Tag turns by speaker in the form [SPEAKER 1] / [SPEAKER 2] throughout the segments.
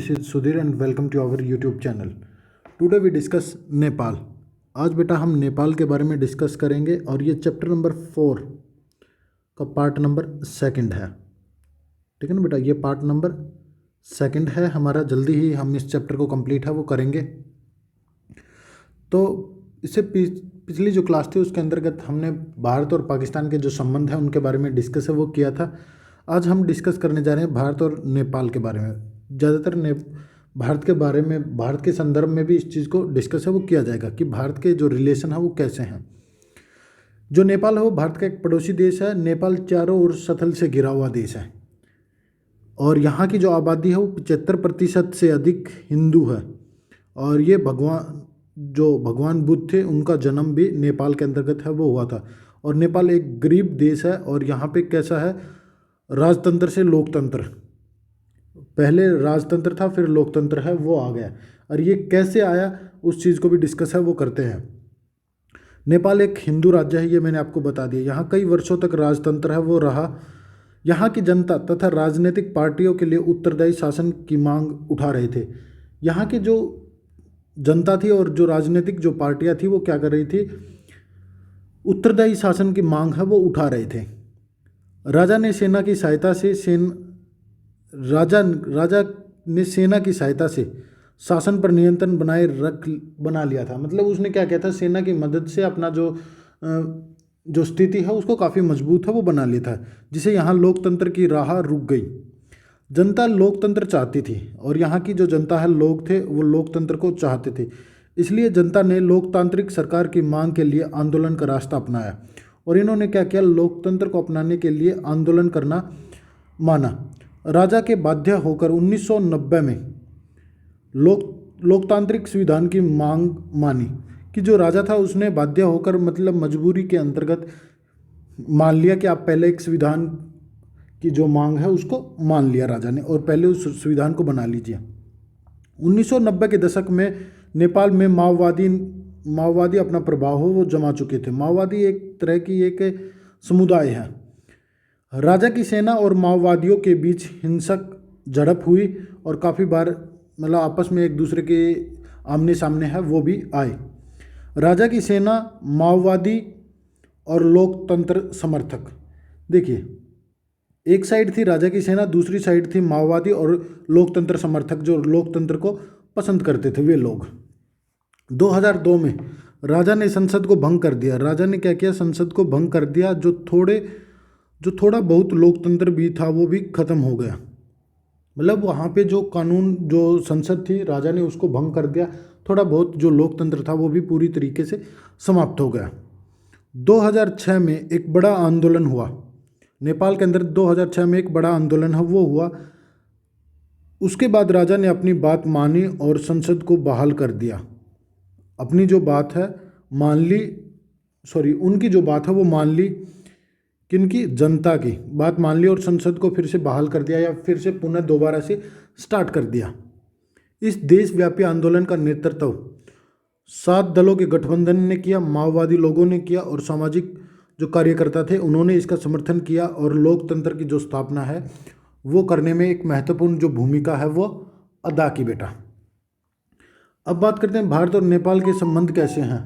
[SPEAKER 1] this is Sudhir and welcome to our YouTube channel. Today we discuss Nepal. आज बेटा हम नेपाल के बारे में डिस्कस करेंगे और ये चैप्टर नंबर 4 का पार्ट नंबर 2 है. ठीक है ना बेटा, ये पार्ट नंबर 2 है हमारा. जल्दी ही हम इस चैप्टर को कंप्लीट है वो करेंगे. तो इससे पिछली जो क्लास थी उसके अंतर्गत हमने भारत और पाकिस्तान के जो संबंध हैं उनके बारे में डिस्कस है वो किया था. आज हम डिस्कस करने जा रहे हैं भारत और नेपाल के बारे में. ज़्यादातर भारत के बारे में, भारत के संदर्भ में भी इस चीज़ को डिस्कस है वो किया जाएगा कि भारत के जो रिलेशन है वो कैसे हैं. जो नेपाल है वो भारत का एक पड़ोसी देश है. नेपाल चारों ओर सतल से घिरा हुआ देश है और यहाँ की जो आबादी है वो 75% से अधिक हिंदू है. और ये भगवान बुद्ध थे, उनका जन्म भी नेपाल के अंतर्गत है वो हुआ था. और नेपाल एक गरीब देश है और यहाँ पे कैसा है, राजतंत्र से लोकतंत्र, पहले राजतंत्र था फिर लोकतंत्र है वो आ गया. और ये कैसे आया उस चीज़ को भी डिस्कस है वो करते हैं. नेपाल एक हिंदू राज्य है, ये मैंने आपको बता दिया. यहाँ कई वर्षों तक राजतंत्र है वो रहा. यहाँ की जनता तथा राजनीतिक पार्टियों के लिए उत्तरदायी शासन की मांग उठा रहे थे. यहाँ की जो जनता थी और जो राजनीतिक जो पार्टियाँ थी वो क्या कर रही थी, उत्तरदायी शासन की मांग है वो उठा रहे थे. राजा ने सेना की सहायता से शासन पर नियंत्रण बना लिया था. मतलब उसने क्या किया था, सेना की मदद से अपना जो स्थिति है उसको काफ़ी मजबूत है वो बना लिया था, जिसे यहाँ लोकतंत्र की राह रुक गई. जनता लोकतंत्र चाहती थी और यहाँ की जो जनता है, लोग थे, वो लोकतंत्र को चाहते थे. इसलिए जनता ने लोकतांत्रिक सरकार की मांग के लिए आंदोलन का रास्ता अपनाया. और इन्होंने क्या किया, लोकतंत्र को अपनाने के लिए आंदोलन करना माना. राजा के बाध्य होकर 1990 में लोकतांत्रिक संविधान की मांग मानी. कि जो राजा था उसने बाध्य होकर, मतलब मजबूरी के अंतर्गत मान लिया कि आप पहले एक संविधान की जो मांग है उसको मान लिया राजा ने और पहले उस संविधान को बना लीजिए. 1990 के दशक में नेपाल में माओवादी अपना प्रभाव हो वो जमा चुके थे. माओवादी एक तरह की एक समुदाय है. राजा की सेना और माओवादियों के बीच हिंसक झड़प हुई और काफ़ी बार मतलब आपस में एक दूसरे के आमने सामने है वो भी आए. राजा की सेना, माओवादी और लोकतंत्र समर्थक. देखिए, एक साइड थी राजा की सेना, दूसरी साइड थी माओवादी और लोकतंत्र समर्थक, जो लोकतंत्र को पसंद करते थे वे लोग. 2002 में राजा ने संसद को भंग कर दिया. राजा ने क्या किया, संसद को भंग कर दिया. जो थोड़ा बहुत लोकतंत्र भी था वो भी खत्म हो गया. मतलब वहाँ पे जो कानून, जो संसद थी, राजा ने उसको भंग कर दिया. थोड़ा बहुत जो लोकतंत्र था वो भी पूरी तरीके से समाप्त हो गया. 2006 में एक बड़ा आंदोलन हुआ नेपाल के अंदर. 2006 में एक बड़ा आंदोलन है वो हुआ. उसके बाद राजा ने अपनी बात मानी और संसद को बहाल कर दिया. अपनी जो बात है मान ली, उनकी जो बात है वो मान ली, किनकी, जनता की बात मान ली और संसद को फिर से बहाल कर दिया या फिर से पुनः दोबारा से स्टार्ट कर दिया. इस देशव्यापी आंदोलन का नेतृत्व 7 दलों के गठबंधन ने किया, माओवादी लोगों ने किया और सामाजिक जो कार्यकर्ता थे उन्होंने इसका समर्थन किया और लोकतंत्र की जो स्थापना है वो करने में एक महत्वपूर्ण जो भूमिका है वो अदा की बेटा. अब बात करते हैं भारत और नेपाल के संबंध कैसे हैं.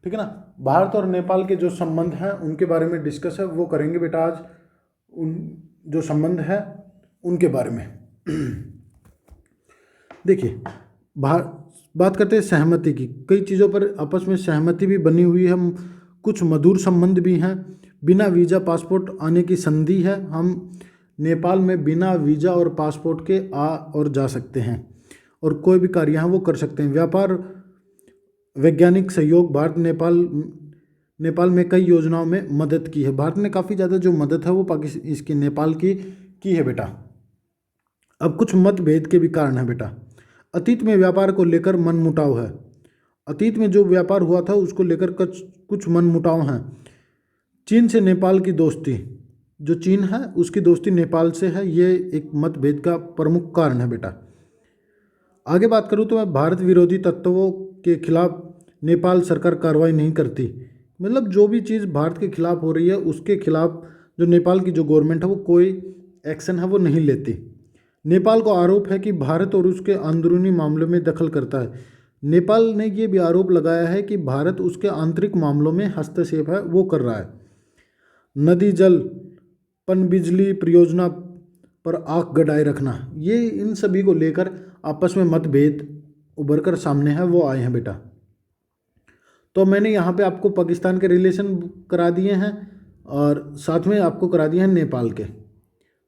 [SPEAKER 1] ठीक है ना, भारत और नेपाल के जो संबंध हैं उनके बारे में डिस्कस है वो करेंगे बेटा आज. उन जो संबंध है उनके बारे में देखिए, बात करते हैं सहमति की. कई चीज़ों पर आपस में सहमति भी बनी हुई है, कुछ मधुर संबंध भी हैं. बिना वीज़ा पासपोर्ट आने की संधि है. हम नेपाल में बिना वीज़ा और पासपोर्ट के आ और जा सकते हैं और कोई भी कार्य यहाँ वो कर सकते हैं. व्यापार, वैज्ञानिक सहयोग. भारत नेपाल में कई योजनाओं में मदद की है. भारत ने काफ़ी ज़्यादा जो मदद है वो पाकिस्तान इसकी नेपाल की है बेटा. अब कुछ मतभेद के भी कारण है बेटा. अतीत में व्यापार को लेकर मनमुटाव है. अतीत में जो व्यापार हुआ था उसको लेकर कुछ मनमुटाव हैं. चीन से नेपाल की दोस्ती, जो चीन है उसकी दोस्ती नेपाल से है, ये एक मतभेद का प्रमुख कारण है बेटा. आगे बात करूँ तो मैं भारत विरोधी तत्वों के खिलाफ नेपाल सरकार कार्रवाई नहीं करती. मतलब जो भी चीज़ भारत के खिलाफ हो रही है उसके खिलाफ जो नेपाल की जो गवर्नमेंट है वो कोई एक्शन है वो नहीं लेती. नेपाल को आरोप है कि भारत और उसके अंदरूनी मामलों में दखल करता है। नेपाल ने ये भी आरोप लगाया है कि भारत उसके आंतरिक मामलों में हस्तक्षेप है वो कर रहा है। नदी जल पनबिजली परियोजना पर आंख गड़ाए रखना, ये इन सभी को लेकर आपस में मतभेद उभर कर सामने है वो आए हैं बेटा। तो मैंने यहाँ पे आपको पाकिस्तान के रिलेशन करा दिए हैं और साथ में आपको करा दिए हैं नेपाल के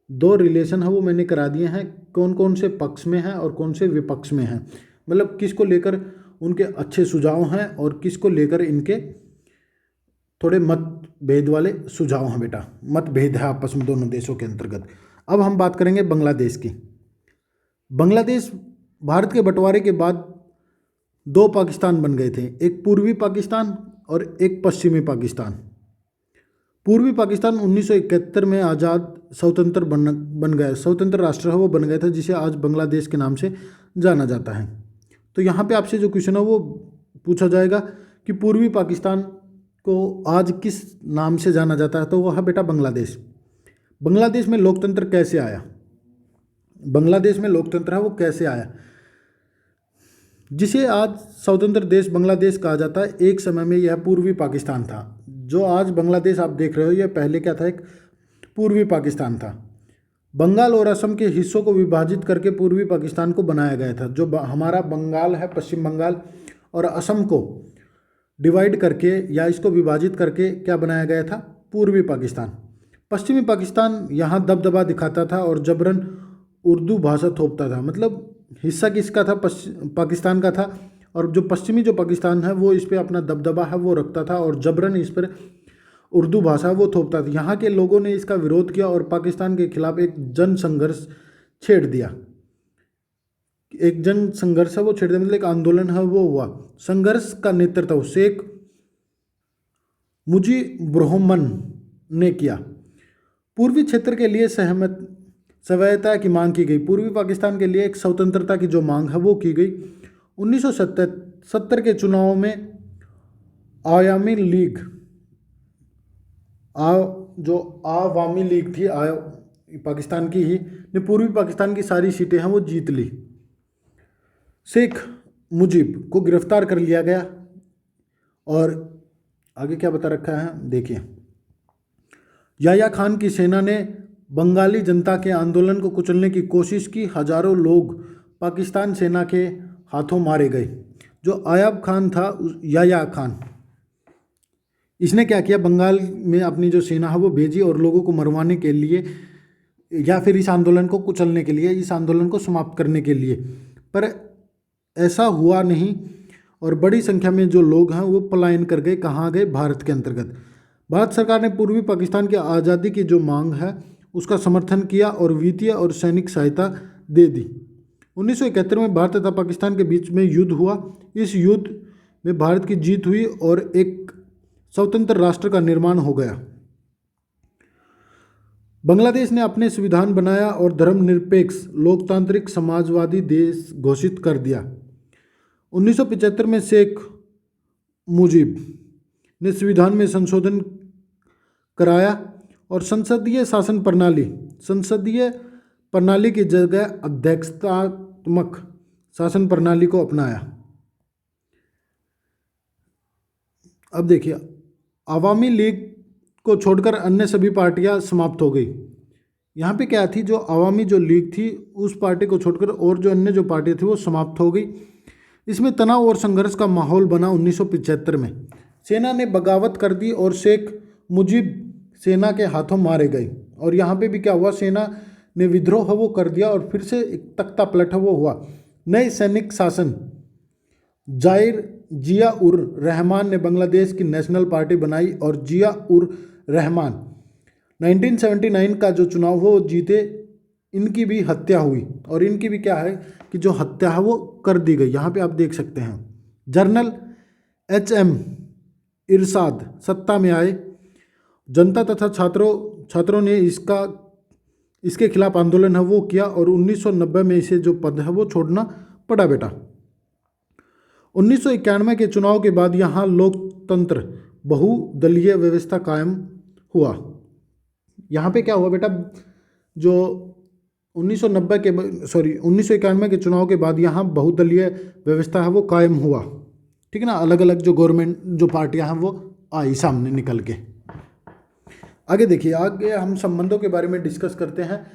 [SPEAKER 1] 2 रिलेशन है वो मैंने करा दिए हैं, कौन कौन से पक्ष में हैं और कौन से विपक्ष में हैं, मतलब किसको लेकर उनके अच्छे सुझाव हैं और किसको लेकर इनके थोड़े मतभेद वाले सुझाव हैं बेटा। मतभेद है आपस में दोनों देशों के अंतर्गत। अब हम बात करेंगे बांग्लादेश की। बांग्लादेश भारत के बंटवारे के बाद 2 पाकिस्तान बन गए थे, एक पूर्वी पाकिस्तान और एक पश्चिमी पाकिस्तान। पूर्वी पाकिस्तान 1971 में आज़ाद स्वतंत्र बन गया, स्वतंत्र राष्ट्र है वो बन गया था, जिसे आज बांग्लादेश के नाम से जाना जाता है। तो यहाँ पे आपसे जो क्वेश्चन है वो पूछा जाएगा कि पूर्वी पाकिस्तान को आज किस नाम से जाना जाता है, तो वो है बेटा बांग्लादेश। बांग्लादेश में लोकतंत्र कैसे आया, बांग्लादेश में लोकतंत्र है वो कैसे आया, जिसे आज स्वतंत्र देश बांग्लादेश कहा जाता है। एक समय में यह पूर्वी पाकिस्तान था। जो आज बांग्लादेश आप देख रहे हो यह पहले क्या था, एक पूर्वी पाकिस्तान था। बंगाल और असम के हिस्सों को विभाजित करके पूर्वी पाकिस्तान को बनाया गया था। जो हमारा बंगाल है, पश्चिम बंगाल और असम को डिवाइड करके या इसको विभाजित करके क्या बनाया गया था, पूर्वी पाकिस्तान। पश्चिमी पाकिस्तान यहाँ दबदबा दिखाता था और जबरन उर्दू भाषा थोपता था, मतलब हिस्सा किसका था, पाकिस्तान का था, और जो पश्चिमी जो पाकिस्तान है वो इस पर अपना दबदबा है वो रखता था और जबरन इस पर उर्दू भाषा वो थोपता था। यहाँ के लोगों ने इसका विरोध किया और पाकिस्तान के खिलाफ एक जन संघर्ष छेड़ दिया, एक जन संघर्ष है वो छेड़ दिया, मतलब एक आंदोलन है वो हुआ। संघर्ष का नेतृत्व शेख मुजीबुर रहमान ने किया। पूर्वी क्षेत्र के लिए स्वायत्तता की मांग की गई। पूर्वी पाकिस्तान के लिए एक स्वतंत्रता की जो मांग है वो की गई। 1970 के चुनाव में आवामी लीग जो आवामी लीग थी पाकिस्तान की ही ने पूर्वी पाकिस्तान की सारी सीटें हैं वो जीत ली। शेख मुजीब को गिरफ्तार कर लिया गया और आगे क्या बता रखा है देखिए। याह्या खान की सेना ने बंगाली जनता के आंदोलन को कुचलने की कोशिश की। हजारों लोग पाकिस्तान सेना के हाथों मारे गए। जो आयब खान था, याह्या खान, इसने क्या किया, बंगाल में अपनी जो सेना है वो भेजी और लोगों को मरवाने के लिए या फिर इस आंदोलन को कुचलने के लिए, इस आंदोलन को समाप्त करने के लिए। पर ऐसा हुआ नहीं और बड़ी संख्या में जो लोग हैं वो पलायन कर गए। कहाँ गए, भारत के अंतर्गत। भारत सरकार ने पूर्वी पाकिस्तान की आज़ादी की जो मांग है उसका समर्थन किया और वित्तीय और सैनिक सहायता दे दी। 1971 में भारत तथा पाकिस्तान के बीच में युद्ध हुआ। इस युद्ध में भारत की जीत हुई और एक स्वतंत्र राष्ट्र का निर्माण हो गया। बांग्लादेश ने अपने संविधान बनाया और धर्मनिरपेक्ष लोकतांत्रिक समाजवादी देश घोषित कर दिया। 1975 में शेख मुजीब ने संविधान में संशोधन कराया और संसदीय प्रणाली की जगह अध्यक्षतात्मक शासन प्रणाली को अपनाया। अब देखिए, आवामी लीग को छोड़कर अन्य सभी पार्टियां समाप्त हो गई। यहाँ पे क्या थी, जो आवामी जो लीग थी उस पार्टी को छोड़कर और जो अन्य जो पार्टियां थी वो समाप्त हो गई। इसमें तनाव और संघर्ष का माहौल बना। 1975 में सेना ने बगावत कर दी और शेख मुजीब सेना के हाथों मारे गए। और यहाँ पे भी क्या हुआ, सेना ने विद्रोह वो कर दिया और फिर से एक तख्ता पलट वो हुआ। नए सैनिक शासन जिया उर रहमान ने बांग्लादेश की नेशनल पार्टी बनाई और जिया उर रहमान 1979 का जो चुनाव हो जीते। इनकी भी हत्या हुई और इनकी भी क्या है कि जो हत्या है वो कर दी गई। यहाँ पे आप देख सकते हैं। जनरल HM इरशाद सत्ता में आए। जनता तथा छात्रों ने इसके खिलाफ आंदोलन है वो किया और 1990 में इसे जो पद है वो छोड़ना पड़ा बेटा। 1991 के चुनाव के बाद यहाँ लोकतंत्र बहुदलीय व्यवस्था कायम हुआ। यहाँ पे क्या हुआ बेटा, जो 1991 के चुनाव के बाद यहाँ बहुदलीय व्यवस्था है वो कायम हुआ। ठीक है ना, अलग अलग जो गवर्नमेंट जो पार्टियां हैं वो आई सामने निकल के। आगे देखिए, आगे हम संबंधों के बारे में डिस्कस करते हैं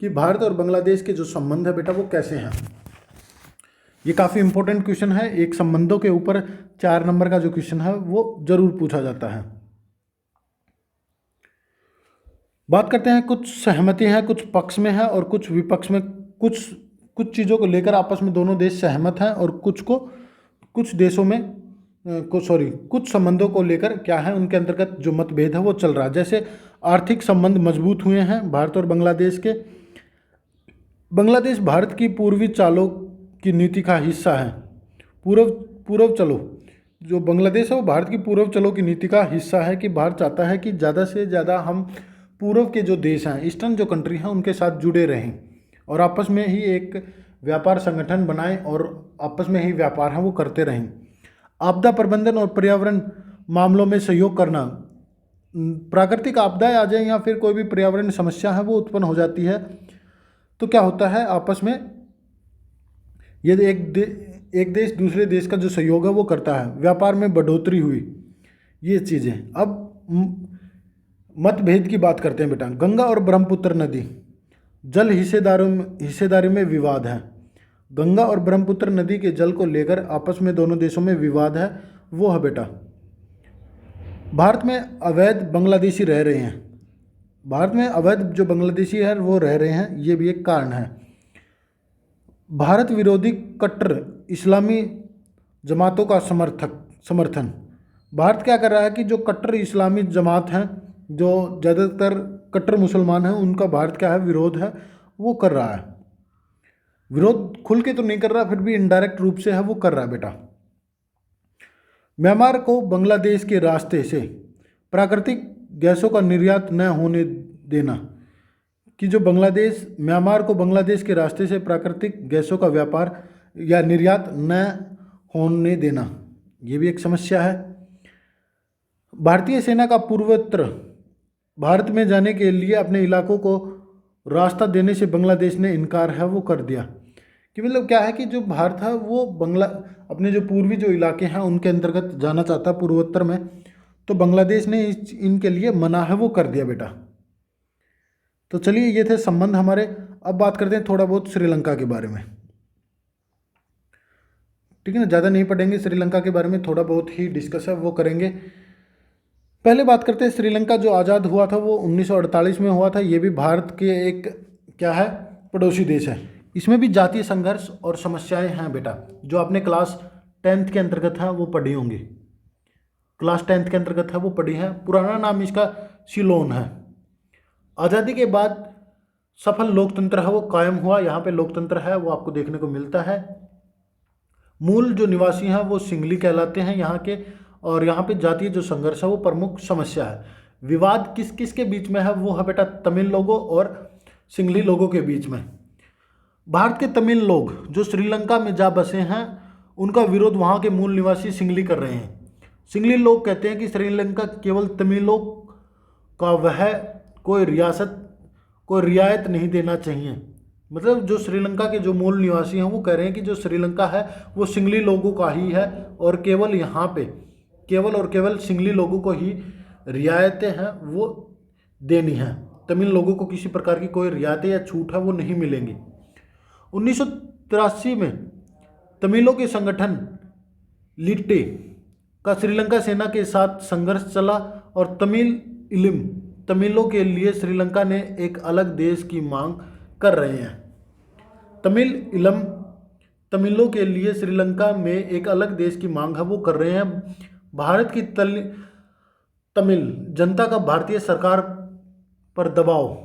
[SPEAKER 1] कि भारत और बांग्लादेश के जो संबंध है बेटा वो कैसे हैं। ये काफ़ी इंपॉर्टेंट क्वेश्चन है, एक संबंधों के ऊपर 4 नंबर का जो क्वेश्चन है वो जरूर पूछा जाता है। बात करते हैं, कुछ सहमति है, कुछ पक्ष में है और कुछ विपक्ष में। कुछ चीज़ों को लेकर आपस में दोनों देश सहमत हैं और कुछ देशों में कुछ संबंधों को लेकर क्या है, उनके अंतर्गत जो मतभेद है वो चल रहा है। जैसे आर्थिक संबंध मजबूत हुए हैं भारत और बांग्लादेश के। बांग्लादेश भारत की पूर्वी चालों की नीति का हिस्सा है। पूर्व चलो, जो बांग्लादेश है वो भारत की पूर्व चलो की नीति का हिस्सा है कि भारत चाहता है कि ज़्यादा से ज़्यादा हम पूर्व के जो देश हैं, ईस्टर्न जो कंट्री हैं, उनके साथ जुड़े रहें और आपस में ही एक व्यापार संगठन बनाएं और आपस में ही व्यापार है वो करते रहें। आपदा प्रबंधन और पर्यावरण मामलों में सहयोग करना। प्राकृतिक आपदाएं आ जाए या फिर कोई भी पर्यावरण समस्या है वो उत्पन्न हो जाती है तो क्या होता है, आपस में यदि एक देश दूसरे देश का जो सहयोग है वो करता है। व्यापार में बढ़ोतरी हुई, ये चीज़ें। अब मतभेद की बात करते हैं बेटा। गंगा और ब्रह्मपुत्र नदी जल हिस्सेदारी में विवाद है। गंगा और ब्रह्मपुत्र नदी के जल को लेकर आपस में दोनों देशों में विवाद है, वो है बेटा। भारत में अवैध बांग्लादेशी रह रहे हैं। भारत में अवैध जो बांग्लादेशी है वो रह रहे हैं, ये भी एक कारण है। भारत विरोधी कट्टर इस्लामी जमातों का समर्थन। भारत क्या कर रहा है कि जो कट्टर इस्लामी जमात हैं, जो ज़्यादातर कट्टर मुसलमान हैं, उनका भारत क्या है विरोध है वो कर रहा है। विरोध खुल के तो नहीं कर रहा, फिर भी इनडायरेक्ट रूप से है वो कर रहा है बेटा। म्यांमार को बांग्लादेश के रास्ते से प्राकृतिक गैसों का निर्यात न होने देना, कि जो म्यांमार को बांग्लादेश के रास्ते से प्राकृतिक गैसों का व्यापार या निर्यात न होने देना, ये भी एक समस्या है। भारतीय सेना का पूर्वोत्तर भारत में जाने के लिए अपने इलाकों को रास्ता देने से बांग्लादेश ने इनकार है वो कर दिया। कि मतलब क्या है कि जो भारत है वो अपने जो पूर्वी जो इलाके हैं उनके अंतर्गत जाना चाहता है पूर्वोत्तर में, तो बांग्लादेश ने इनके लिए मना है वो कर दिया बेटा। तो चलिए, ये थे संबंध हमारे। अब बात करते हैं थोड़ा बहुत श्रीलंका के बारे में। ठीक है ना, ज़्यादा नहीं पढ़ेंगे श्रीलंका के बारे में, थोड़ा बहुत ही डिस्कस है वो करेंगे। पहले बात करते हैं, श्रीलंका जो आज़ाद हुआ था वो 1948 में हुआ था। ये भी भारत के एक क्या है पड़ोसी देश है। इसमें भी जातीय संघर्ष और समस्याएं हैं बेटा, जो आपने क्लास 10th के अंतर्गत है वो पढ़ी होंगी। क्लास 10th के अंतर्गत है वो पढ़ी है। पुराना नाम इसका सिलोन है। आज़ादी के बाद सफल लोकतंत्र है वो कायम हुआ। यहाँ पे लोकतंत्र है वो आपको देखने को मिलता है। मूल जो निवासी हैं वो सिंगली कहलाते हैं यहाँ के, और यहाँ पे जातीय जो संघर्ष है वो प्रमुख समस्या है। विवाद किस किस के बीच में है वो है बेटा तमिल लोगों और सिंगली लोगों के बीच में। भारत के तमिल लोग जो श्रीलंका में जा बसे हैं उनका विरोध वहाँ के मूल निवासी सिंगली कर रहे हैं। सिंगली लोग कहते हैं कि श्रीलंका केवल तमिलों का वह कोई रियायत नहीं देना चाहिए। मतलब जो श्रीलंका के जो मूल निवासी हैं वो कह रहे हैं कि जो श्रीलंका है वो सिंगली लोगों का ही है और केवल यहाँ पे केवल सिंगली लोगों को ही रियायतें हैं वो देनी है। तमिल लोगों को किसी प्रकार की कोई रियायतें या छूट है वो नहीं मिलेंगी। 1983 में तमिलों के संगठन लिट्टे का श्रीलंका सेना के साथ संघर्ष चला और तमिलों के लिए श्रीलंका ने एक अलग देश की मांग कर रहे हैं। तमिलों के लिए श्रीलंका में एक अलग देश की मांग है वो कर रहे हैं। भारत की तमिल जनता का भारतीय सरकार पर दबाव,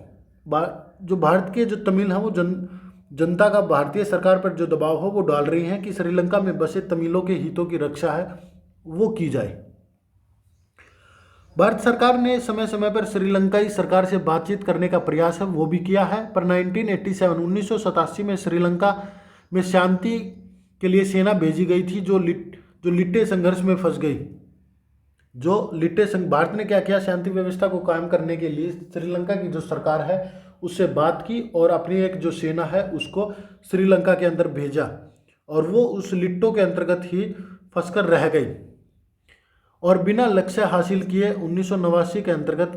[SPEAKER 1] जो भारत के जो तमिल हैं वो जनता का भारतीय सरकार पर जो दबाव हो वो डाल रही हैं कि श्रीलंका में बसे तमिलों के हितों की रक्षा है वो की जाए। भारत सरकार ने समय समय पर श्रीलंकाई सरकार से बातचीत करने का प्रयास है वो भी किया है, पर 1987 में श्रीलंका में शांति के लिए सेना भेजी गई थी जो लिट्टे संघर्ष में फंस गई। भारत ने क्या किया, शांति व्यवस्था को कायम करने के लिए श्रीलंका की जो सरकार है उससे बात की और अपनी एक जो सेना है उसको श्रीलंका के अंदर भेजा, और वो उस लिट्टो के अंतर्गत ही फंसकर रह गई और बिना लक्ष्य हासिल किए 1989 के अंतर्गत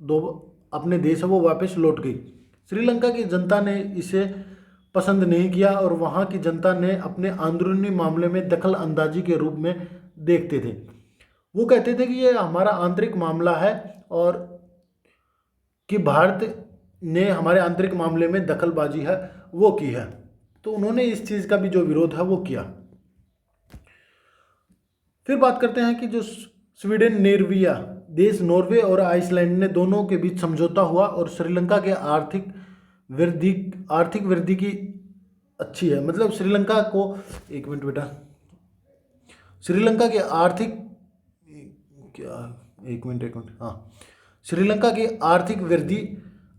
[SPEAKER 1] दो अपने देश है वो वापस लौट गई। श्रीलंका की जनता ने इसे पसंद नहीं किया और वहाँ की जनता ने अपने अंदरूनी मामले में दखल अंदाजी के रूप में देखते थे। वो कहते थे कि ये हमारा आंतरिक मामला है और कि भारत ने हमारे आंतरिक मामले में दखलबाजी है वो की है। तो उन्होंने इस चीज़ का भी जो विरोध है वो किया। फिर बात करते हैं कि जो स्वीडन, नॉर्वे देश, नॉर्वे और आइसलैंड ने दोनों के बीच समझौता हुआ और श्रीलंका के आर्थिक वृद्धि की अच्छी है। मतलब श्रीलंका को, एक मिनट बेटा, श्रीलंका के आर्थिक क्या एक मिनट हाँ, श्रीलंका की आर्थिक वृद्धि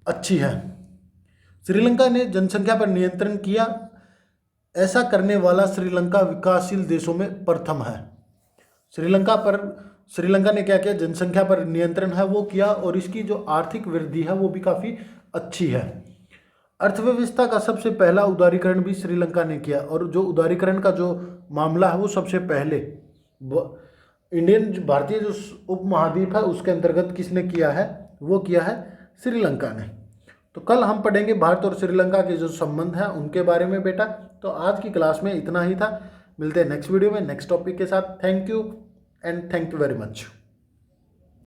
[SPEAKER 1] अच्छी है। श्रीलंका ने जनसंख्या पर नियंत्रण किया। ऐसा करने वाला श्रीलंका विकासशील देशों में प्रथम है। श्रीलंका ने क्या किया, जनसंख्या पर नियंत्रण है वो किया और इसकी जो आर्थिक वृद्धि है वो भी काफ़ी अच्छी है। अर्थव्यवस्था का सबसे पहला उदारीकरण भी श्रीलंका ने किया, और जो उदारीकरण का जो मामला है वो सबसे पहले भारतीय जो उपमहाद्वीप है उसके अंतर्गत किसने किया है, वो किया है श्रीलंका ने। तो कल हम पढ़ेंगे भारत और श्रीलंका के जो संबंध हैं उनके बारे में बेटा। तो आज की क्लास में इतना ही था। मिलते हैं नेक्स्ट वीडियो में नेक्स्ट टॉपिक के साथ। Thank you and thank you very much.